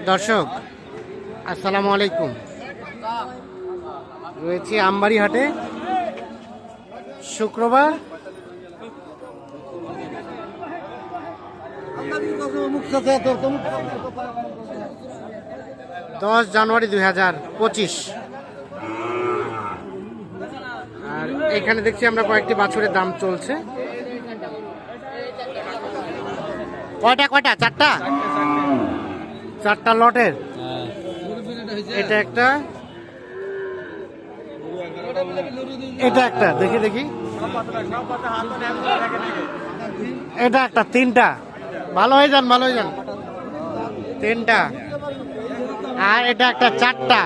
দর্শক আসসালামু আলাইকুম। রয়েছি আমবাড়ি হাটে, শুক্রবার 10 জানুয়ারি 2025। আর এখানে দেখছি আমরা কয়েকটি বাছুরের দাম চলছে। কয়টা চারটা লটের। এটা একটা দেখি এটা একটা, তিনটা। ভালো হয়ে যান তিনটা। আর এটা একটা, চারটা।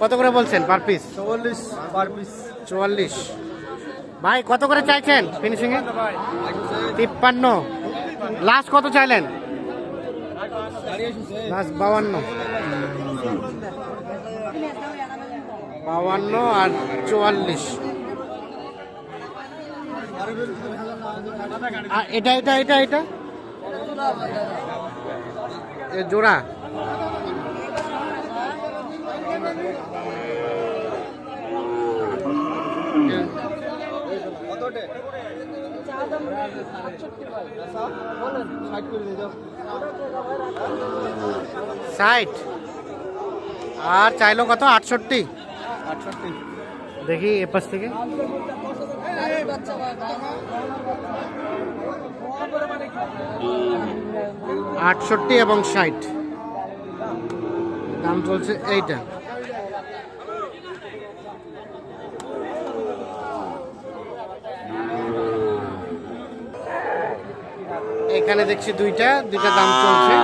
কত করে বলছেন পার পিস? 44। ভাই কত করে চাইছেন ফিনিশিং এ? 53। লাস্ট কত চাইলেন? লাস্ট 52 আর 44। আর এটা জোড়া। ষাট। আর চাইলো কত? 68। দেখি এপাশ থেকে। 68 এবং 60 দাম চলছে এইটা। এখানে দেখছি দুইটা দাম চলছে।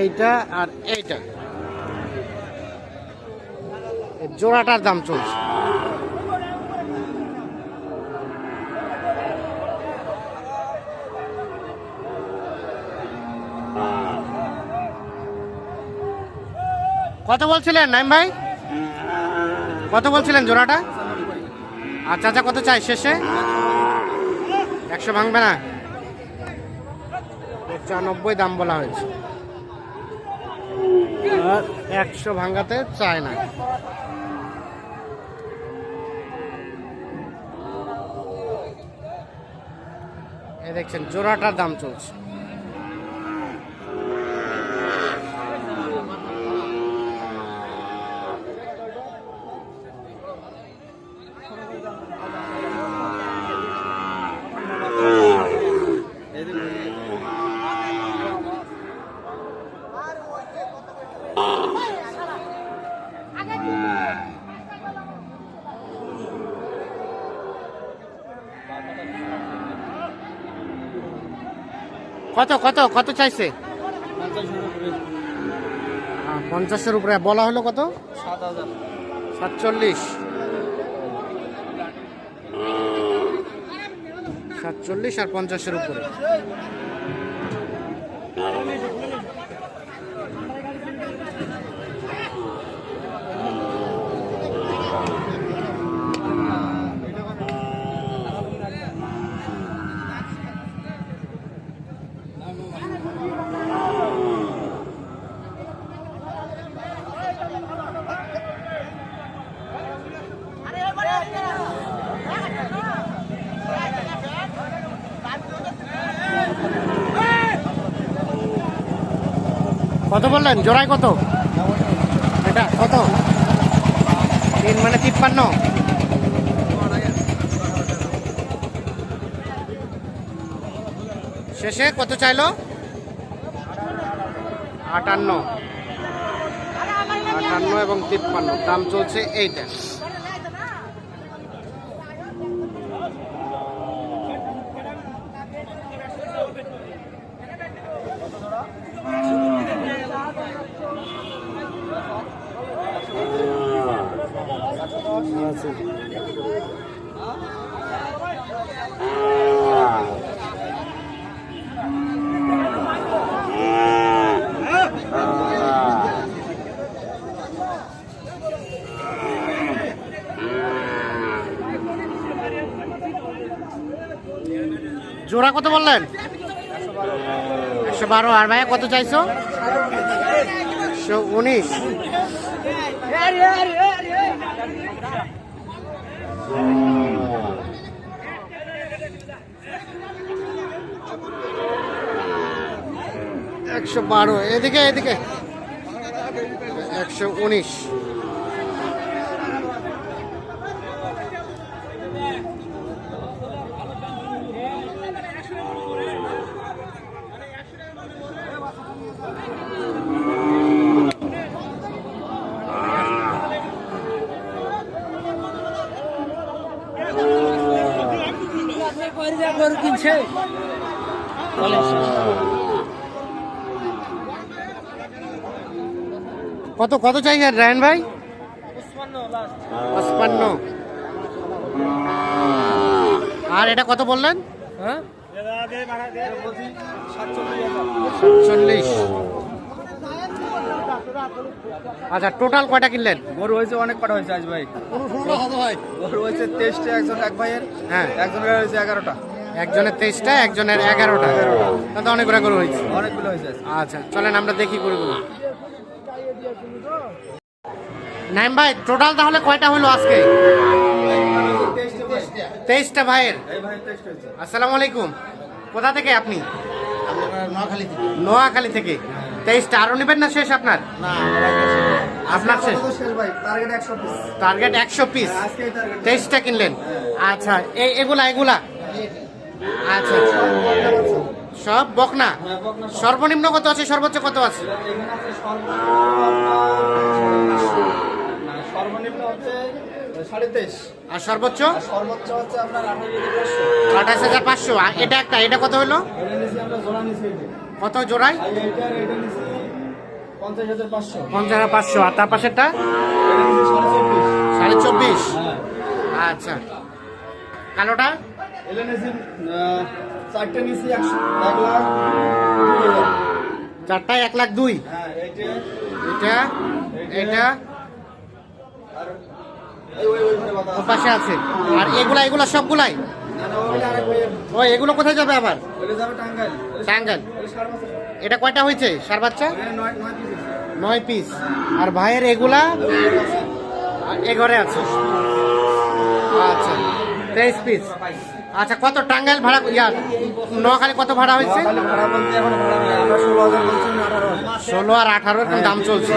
এইটা আর এইটা, জোড়াটার দাম চলছে। কত বলছিলেন নাইম ভাই? কত বলছিলেন জোড়াটা? আর চাচা কত চাই শেষে? 100 ভাঙবে না? 95 দাম বলা হয়েছে। আর 100 ভাঙাতে চায় না। এই দেখছেন জোড়াটার দাম চলছে। কত চাইছে? 50-এর উপরে বলা হলো। কত? 47 আর 50-এর উপরে। কত বললেন জোড়ায়? কত এটা? কত? 3 মানে 53। শেষে কত চাইলো? 58 এবং 53 দাম চলছে এইটা। জোড়া কত বললেন? 112। আর ভাইয়া কত চাইছো? 119। $112। এদিকে এদিকে 119। গরু কিনছে কত কত চাইছেন রায়ন ভাই? 55। আর এটা কত বললেন? হ্যাঁ 47। আচ্ছা, টোটাল কয়টা কিনলেন? গরু হয়েছে অনেক কটা হয়েছে আজ ভাই। গরু হয়েছে 23টা এক ভাইয়ের, হ্যাঁ একজনের হয়েছে 11টা। একজনের 23টা, একজনের 11টা। তাহলে অনেকগুলো গরু হয়েছে। অনেকগুলো হয়েছে আজ। আচ্ছা চলেন আমরা দেখি গরুগুলো। নাইম ভাই, টোটাল তাহলে কয়টা হলো আজকে? 23টা ভাইয়ের। আসসালামু আলাইকুম। কোথা থেকে আপনি? নোয়াখালী থেকে। 23টা আরো নেবেন না? শেষ আপনার? আপনার শেষ। Target 100 piece. 23টা কিনলেন। আচ্ছা এগুলা আচ্ছা সব বকনা। সর্বনিম্ন কত আছে, সর্বোচ্চ কত আছে? সর্বনিম্ন হচ্ছে 23.5 আর সর্বোচ্চ? সর্বোচ্চ হচ্ছে আপনার 28,500। আর এটা কত হলো? আমরা জোড়া নিছি। কত জোড়ায়? এটা নিছি 50,500। 50,500। আর তার পাশেরটা? 24.5। আচ্ছা, কালোটা? এটা নিছি চারটে নিছি 1,02,000। চারটায় 1,02,000। হ্যাঁ এটা এটা আর ওই ঘরে বাতা ওর পাশে আছে। আর এগুলা সবগুলাই? না ওইটা আরেক ভাইয়ের। ওই এগুলো কোথায় যাবে আবার? ওইটা যাবে টাঙ্গাইল। টাঙ্গাইল। ওই 4 বছর। এটা কয়টা হয়েছে সার বাচ্চা? এখানে 9 পিস। 9 পিস। আর ভাইয়ের এগুলা এ ঘরে আছে। আচ্ছা 23 পিস। আচ্ছা, কত টাঙ্গাইল ভাড়া? নোয়াখালী কত ভাড়া হয়েছে? খালি ভাড়া বলতে এখন ভাড়া নেই। আমরা 16,000 বলছি, 18,000। 16 আর 18 এরকম দাম চলছে।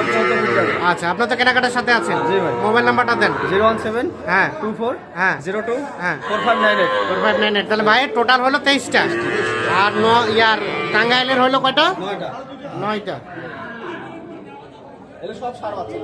আচ্ছা, আপনার তো কেনাকাটার সাথে আছেন। জি ভাই। মোবাইল নাম্বারটা দেন। 017 হ্যাঁ 24 হ্যাঁ 02 হ্যাঁ 4598। 4598। তাহলে ভাইয়ের টোটাল হলো 23টা। আর টাঙ্গাইলের হলো কয়টা? 9টা। 9টা। এগুলো সব সার বাচ্চা।